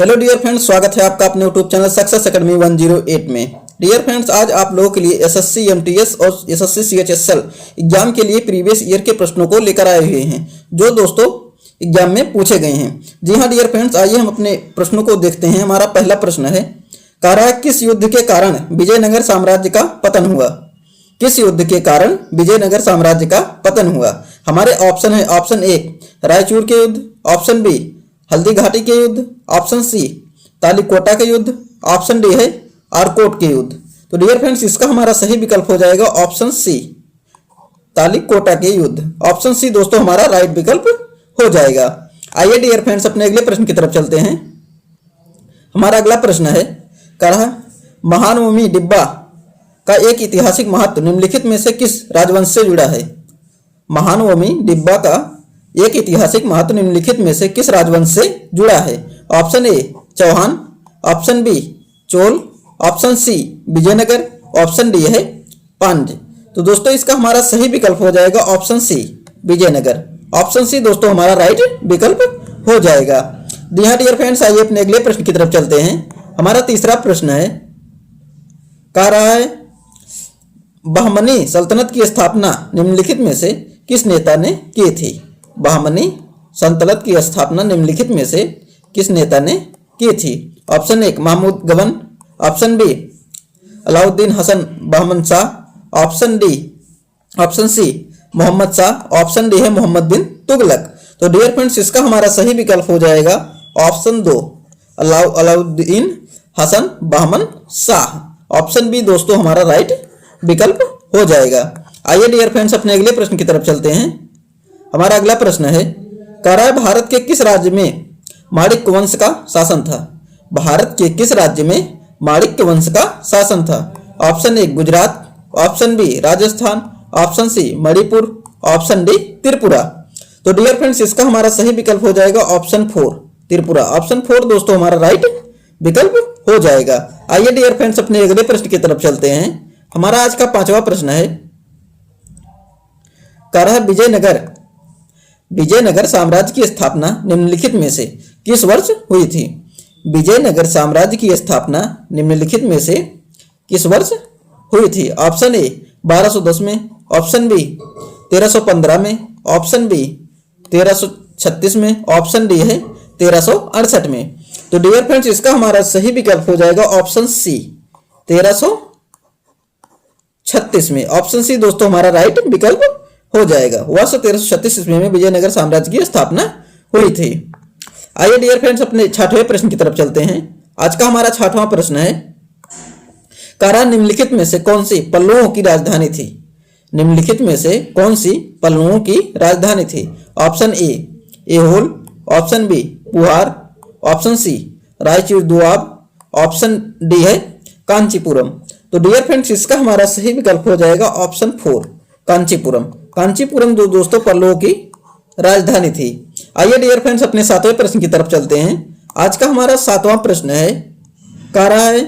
Hello dear friends, स्वागत है आपका अपने यूट्यूब चैनल सक्सेस एकेडमी 108 में। डियर फ्रेंड्स, आज आप लोगों के लिए एसएससी एमटीएस और एसएससी सीएचएसएल एग्जाम के लिए प्रीवियस ईयर के प्रश्नों को लेकर आए हुए हैं, जो दोस्तों एग्जाम में पूछे गए हैं। जी हाँ डियर फ्रेंड्स, आइए हम अपने प्रश्नों को देखते हैं। हमारा पहला प्रश्न है, कह रहा है किस युद्ध के कारण विजयनगर साम्राज्य का पतन हुआ? किस युद्ध के कारण विजयनगर साम्राज्य का पतन हुआ? हमारे ऑप्शन है, ऑप्शन ए रायचूर के युद्ध, ऑप्शन बी हल्दी घाटी के युद्ध, ऑप्शन सी तालीकोटा के युद्ध, ऑप्शन डी है आरकोट के युद्ध। तो डियर फ्रेंड्स, इसका हमारा सही विकल्प हो जाएगा ऑप्शन सी तालीकोटा के युद्ध। ऑप्शन सी दोस्तों हमारा राइट विकल्प हो जाएगा। आइए डियर फ्रेंड्स अपने अगले प्रश्न की तरफ चलते हैं। हमारा अगला प्रश्न है, कह रहा है महानवमी डिब्बा का एक ऐतिहासिक महत्व निम्नलिखित में से किस राजवंश से जुड़ा है? महानवमी डिब्बा का एक ऐतिहासिक महत्व निम्नलिखित में से किस राजवंश से जुड़ा है? Option A Chauhan, option B Chola, option C Vijayanagar, option D है पांड्य। तो दोस्तों इसका हमारा सही विकल्प हो जाएगा option C Vijayanagar. Option C दोस्तों हमारा राइट विकल्प हो जाएगा। जी हाँ डियर फ्रेंड्स, आइए अपने अगले प्रश्न की तरफ चलते हैं। हमारा तीसरा प्रश्न है, कह रहा है बहमनी सल्तनत की स्थापना निम्नलिखित में से किस नेता ने की थी? बहमनी सल्तनत की स्थापना निम्नलिखित में से किस नेता ने की थी? Option A Mahmud Gawan, option B Alauddin Hasan Bahman Shah, option C Mohammad Shah, option D है मोहम्मद बिन तुगलक। तो डियर फ्रेंड्स इसका हमारा सही विकल्प हो जाएगा ऑप्शन दो अलाउद्दीन हसन बहमन शाह। ऑप्शन बी दोस्तों हमारा राइट विकल्प हो जाएगा। आइए डियर फ्रेंड्स अपने अगले प्रश्न की तरफ चलते हैं। हमारा अगला प्रश्न है, कह रहा है भारत के किस राज्य में माणिक्य वंश का शासन था? भारत के किस राज्य में माणिक्य वंश का शासन था? Option A Gujarat, option B Rajasthan, option C Manipur, option D Tripura. तो डियर फ्रेंड्स इसका हमारा सही विकल्प हो जाएगा option four Tripura. Option four दोस्तों हमारा राइट विकल्प हो जाएगा। आइए डियर फ्रेंड्स अपने अगले प्रश्न की तरफ चलते हैं। हमारा आज का पांचवा प्रश्न है, कह रहा है विजयनगर साम्राज्य की स्थापना निम्नलिखित में से किस वर्ष हुई थी? विजयनगर साम्राज्य की स्थापना निम्नलिखित में से किस वर्ष हुई थी? ऑप्शन ए 1210 में, ऑप्शन बी 1315 में, ऑप्शन बी 1336 में, ऑप्शन डी है 1368 में। तो डियर फ्रेंड्स इसका हमारा सही विकल्प हो जाएगा ऑप्शन सी 1336 में। ऑप्शन सी दोस्तों हमारा राइट विकल्प हो जाएगा। वर्ष 1336 ईस्वी में विजयनगर साम्राज्य की स्थापना हुई थी। आइए डियर फ्रेंड्स अपने छठवें प्रश्न की तरफ चलते हैं। आज का हमारा छठवां प्रश्न है, कह रहा निम्नलिखित में से कौन सी पल्लवों की राजधानी थी? निम्नलिखित में से कौन सी पल्लवों की राजधानी थी? Option A Aihole, option B Puhar, option C Raichur Doab, option D है कांचीपुरम। तो डियर फ्रेंड्स इसका हमारा सही विकल्प हो जाएगा ऑप्शन फोर कांचीपुरम। कांचीपुरम दोस्तों पल्लवों की राजधानी थी। आइए डियर फ्रेंड्स अपने सातवें प्रश्न की तरफ चलते हैं। आज का हमारा सातवां प्रश्न है, कह रहा है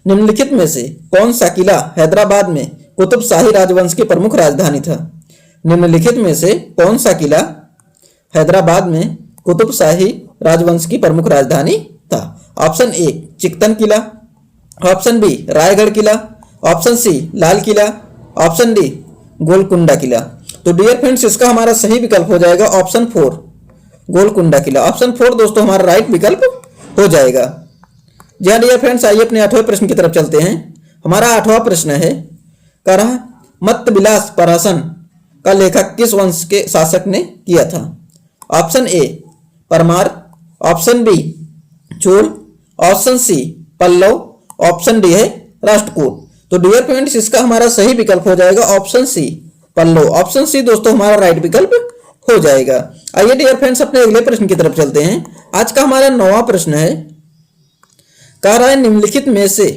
निम्नलिखित में से कौन सा किला हैदराबाद में कुतुब शाही राजवंश की प्रमुख राजधानी था? निम्नलिखित में से कौन सा किला हैदराबाद में कुतुब शाही राजवंश की प्रमुख राजधानी था? ऑप्शन ए चिकतन किला, ऑप्शन बी रायगढ़ किला, option C Lal Qila, option D Golconda किला। तो डियर फ्रेंड्स इसका हमारा सही विकल्प हो जाएगा ऑप्शन फोर गोलकुंडा किला। ऑप्शन फोर दोस्तों हमारा राइट विकल्प हो जाएगा। जी हाँ डियर फ्रेंड्स, आइए अपने आठवें प्रश्न की तरफ चलते हैं। हमारा आठवां प्रश्न है, कह रहा मत्तविलास प्रहसन का लेखक किस वंश के शासक ने किया था? Option A Paramara, option B Chola, option C Pallava, option D है राष्ट्रकूट। तो डियर फ्रेंड्स इसका हमारा सही विकल्प हो जाएगा option C Pallava. Option C दोस्तों हमारा राइट विकल्प हो जाएगा। आइए डियर फ्रेंड्स अपने अगले प्रश्न की तरफ चलते हैं। आज का हमारा नौवां प्रश्न है, कह रहा है निम्नलिखित में से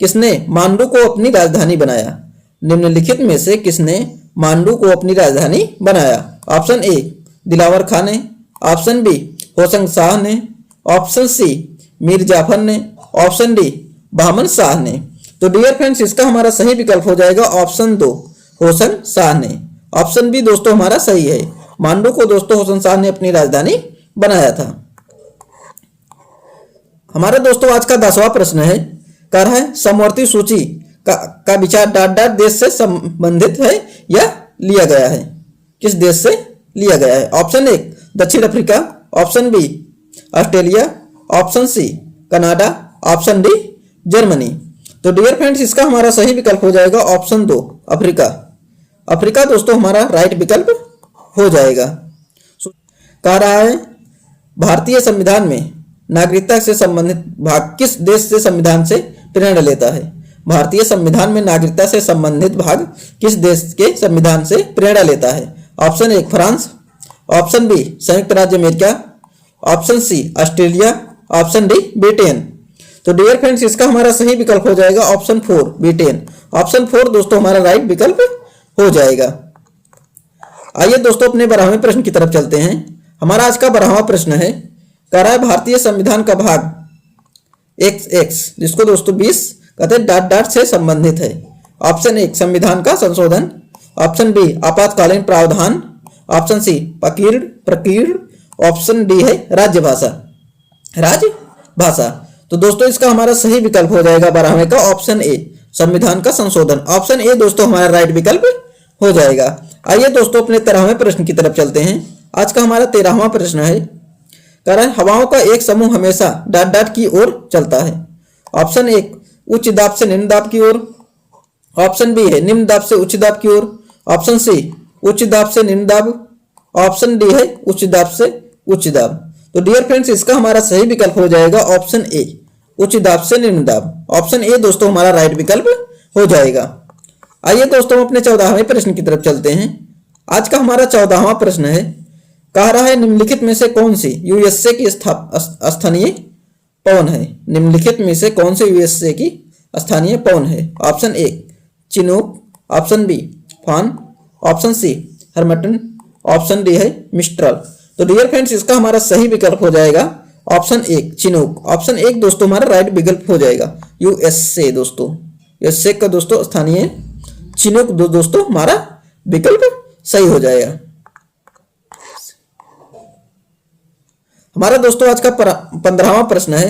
किसने मांडू को अपनी राजधानी बनाया? निम्नलिखित में से किसने मांडू को अपनी राजधानी बनाया? ऑप्शन ए दिलावर खां ने, ऑप्शन बी होशंग शाह ने, ऑप्शन सी मीर जाफर ने, ऑप्शन डी बहमन शाह ने। तो डियर फ्रेंड्स इसका हमारा सही विकल्प हो जाएगा ऑप्शन दो होशंग शाह ने। ऑप्शन बी दोस्तों हमारा सही है। मांडू को दोस्तों होशंग शाह ने अपनी राजधानी बनाया था। हमारा दोस्तों आज का 10वां प्रश्न है, कह रहा है समवर्ती सूची का विचार डॉट डॉट देश से संबंधित है या लिया गया है। किस देश से लिया गया है? ऑप्शन 1 दक्षिण Africa, option B Australia, option C Canada, option D Germany. तो डियर फ्रेंड्स, इसका हमारा सही विकल्प हो जाएगा ऑप्शन 2 अफ्रीका। अफ्रीका दोस्तों हमारा राइट विकल्प हो जाएगा। कह रहा है भारतीय संविधान में नागरिकता से संबंधित भाग किस देश से संविधान से प्रेरणा लेता है? भारतीय संविधान में नागरिकता से संबंधित भाग किस देश के संविधान से प्रेरणा लेता है? ऑप्शन 1 फ्रांस, ऑप्शन बी संयुक्त राज्य America, option C Australia, option D Britain. तो डियर फ्रेंड्स, इसका हमारा सही विकल्प हो जाएगा ऑप्शन 4 ब्रिटेन। ऑप्शन 4 दोस्तों हमारा राइट विकल्प हो जाएगा। आइए दोस्तों अपने 12वें प्रश्न की तरफ चलते हैं। हमारा आज का 12वां प्रश्न है, कह रहा है भारतीय संविधान का भाग XX, जिसको दोस्तों 20 कहते हैं डॉट डॉट से संबंधित है। ऑप्शन 1 संविधान का संशोधन, ऑप्शन बी आपातकालीन प्रावधान, ऑप्शन सी प्रकीर्ण, ऑप्शन डी है राजभाषा। तो दोस्तों इसका हमारा सही विकल्प हो जाएगा 12वें का ऑप्शन ए संविधान का संशोधन। ऑप्शन ए दोस्तों हमारा राइट विकल्प हो जाएगा। आइए दोस्तों अपने 13वें प्रश्न की तरफ चलते हैं। आज का हमारा 13वां प्रश्न है, कह रहा है हवाओं का एक समूह हमेशा डॉट डॉट की ओर चलता है। ऑप्शन 1 उच्च दाब से निम्न दाब की ओर, ऑप्शन बी है निम्न दाब से उच्च दाब की ओर, ऑप्शन सी उच्च दाब से निम्न दाब, ऑप्शन डी है उच्च दाब से उच्च दाब। तो डियर फ्रेंड्स, इसका हमारा सही विकल्प हो जाएगा ऑप्शन ए उच्च दाब से निम्न दाब। ऑप्शन ए दोस्तों हमारा राइट विकल्प हो जाएगा। आइए दोस्तों अपने 14वें प्रश्न की तरफ चलते हैं। आज का हमारा 14वां प्रश्न है, कह रहा है निम्नलिखित में से कौन सी यूएसए की स्थानीय पवन है? निम्नलिखित में से कौन से यूएसए की स्थानीय पवन है? ऑप्शन 1 चिनूक, ऑप्शन बी फान, ऑप्शन सी हर्मटन, ऑप्शन डी है मिस्ट्रल। तो डियर फ्रेंड्स, इसका हमारा सही विकल्प हो जाएगा ऑप्शन 1 चिनूक। ऑप्शन 1 दोस्तों हमारा राइट विकल्प हो जाएगा। यूएसए दोस्तों, यूएसए का दोस्तों स्थानीय चिनूक दोस्तों हमारा विकल्प सही हो जाएगा। हमारा दोस्तों आज का 15वां प्रश्न है,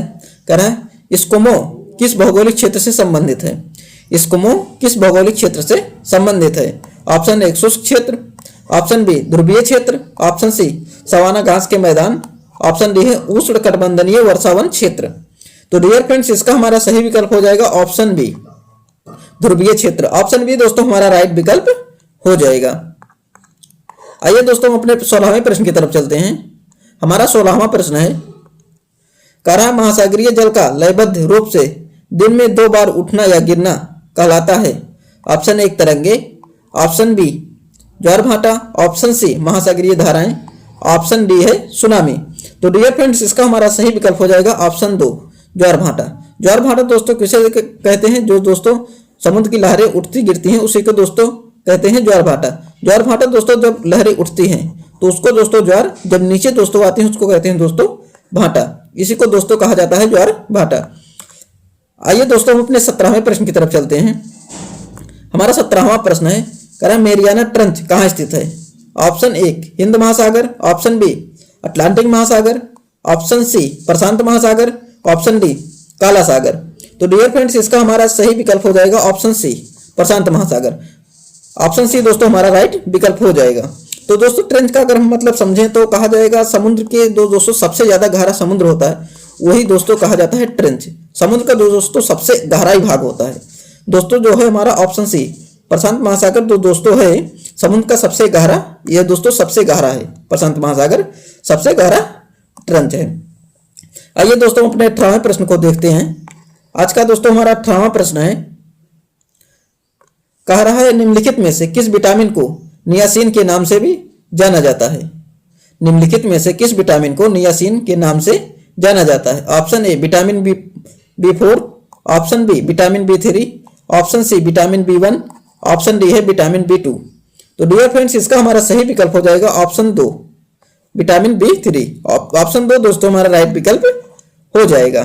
कह रहा है एस्किमो किस भौगोलिक क्षेत्र से संबंधित है? एस्किमो किस भौगोलिक क्षेत्र से संबंधित है? ऑप्शन 1 शुष्क क्षेत्र, ऑप्शन बी ध्रुवीय क्षेत्र, ऑप्शन सी सवाना घास के मैदान, ऑप्शन डी है उष्णकटिबंधीय वर्षावन क्षेत्र। तो डियर फ्रेंड्स, इसका हमारा सही विकल्प हो जाएगा ऑप्शन बी ध्रुवीय क्षेत्र। ऑप्शन बी दोस्तों हमारा राइट विकल्प हो जाएगा। आइए दोस्तों हम अपने 16वें प्रश्न की तरफ चलते हैं। हमारा 16वां प्रश्न है, कह रहा है महासागरीय जल का लयबद्ध रूप से दिन में 2 बार उठना या गिरना कहलाता है। ऑप्शन 1 तरंगे, ऑप्शन बी ज्वार भाटा, ऑप्शन सी महासागरीय धाराएं, ऑप्शन डी है सुनामी। तो डियर फ्रेंड्स, इसका हमारा सही विकल्प हो जाएगा ऑप्शन 2 ज्वार भाटा। ज्वार भाटा दोस्तों किसे कहते हैं? जो दोस्तों समुद्र की लहरें उठती गिरती हैं उसी को दोस्तों कहते हैं ज्वार भाटा। ज्वार भाटा दोस्तों जब लहरें उठती हैं तो उसको दोस्तों ज्वार, जब नीचे दोस्तों आती हैं उसको कहते हैं दोस्तों भाटा। इसी को दोस्तों कहा जाता है ज्वार भाटा। आइए दोस्तों हम अपने 17वें प्रश्न की तरफ चलते हैं। हमारा 17वां प्रश्न है, कह रहा है मेरियाना ट्रंच कहाँ स्थित है? ऑप्शन 1 हिंद महासागर, ऑप्शन बी अटलांटिक महासागर, ऑप्शन सी प्रशांत महासागर, ऑप्शन डी काला सागर। तो डियर फ्रेंड्स, इसका हमारा सही विकल्प हो जाएगा ऑप्शन सी प्रशांत महासागर। ऑप्शन सी दोस्तों हमारा राइट विकल्प हो जाएगा। तो दोस्तों ट्रेंच का अगर हम मतलब समझें तो कहा जाएगा समुद्र के दोस्तों सबसे ज्यादा गहरा समुद्र होता है, वही दोस्तों कहा जाता है ट्रेंच। समुद्र का दोस्तों सबसे गहराई भाग होता है दोस्तों, जो है हमारा ऑप्शन सी प्रशांत महासागर जो दोस्तों है समुद्र का सबसे गहरा, यह दोस्तों सबसे गहरा है प्रशांत महासागर, सबसे गहरा ट्रेंच है। आइए दोस्तों अपने 18वें प्रश्न को देखते हैं। आज का दोस्तों हमारा 18वां प्रश्न है, कह रहा है निम्नलिखित में से किस विटामिन को नियासिन के नाम से भी जाना जाता है? निम्नलिखित में से किस विटामिन को नियासिन के नाम से जाना जाता है? Option A vitamin B4, option B vitamin B3, option C vitamin B1, option D है विटामिन B2। तो डियर फ्रेंड्स, इसका हमारा सही विकल्प हो जाएगा ऑप्शन 2 विटामिन B3। ऑप्शन 2 दोस्तों हमारा राइट विकल्प हो जाएगा।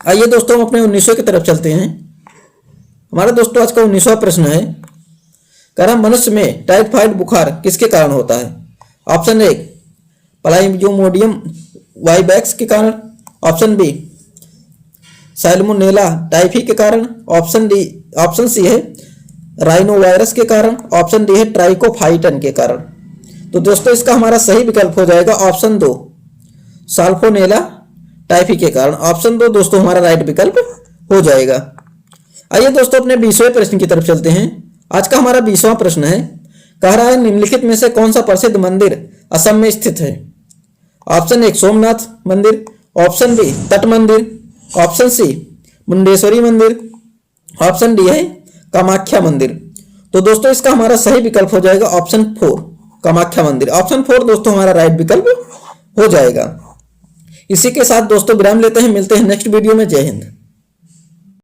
आइए दोस्तों हम अपने 1900 की तरफ चलते हैं। हमारा दोस्तों आज का 19वां प्रश्न है, कह रहा मनुष्य में टाइफाइड बुखार किसके कारण होता है? ऑप्शन 1 प्लाज्मोडियम वाइवैक्स के कारण, ऑप्शन बी सैल्मोनेला टाइफी के कारण, ऑप्शन सी है राइनो वायरस के कारण, ऑप्शन डी है ट्राइकोफाइटन के कारण। तो दोस्तों इसका हमारा सही विकल्प हो जाएगा ऑप्शन 2 साल्मोनेला टाइफी के कारण। ऑप्शन 2 दोस्तों हमारा राइट विकल्प हो जाएगा। आइए दोस्तों अपने 20वें प्रश्न की तरफ चलते हैं। आज का हमारा 20वां प्रश्न है, कह रहा है निम्नलिखित में से कौन सा प्रसिद्ध मंदिर असम में स्थित है। ऑप्शन 1 सोमनाथ मंदिर, ऑप्शन बी तट मंदिर, ऑप्शन सी मुंडेश्वरी मंदिर, ऑप्शन डी है कामाख्या मंदिर। तो दोस्तों इसका हमारा सही विकल्प हो जाएगा ऑप्शन 4 कामाख्या मंदिर। ऑप्शन 4 दोस्तों हमारा राइट विकल्प हो जाएगा। इसी के साथ दोस्तों विराम लेते हैं, मिलते हैं नेक्स्ट वीडियो में। जय हिंद।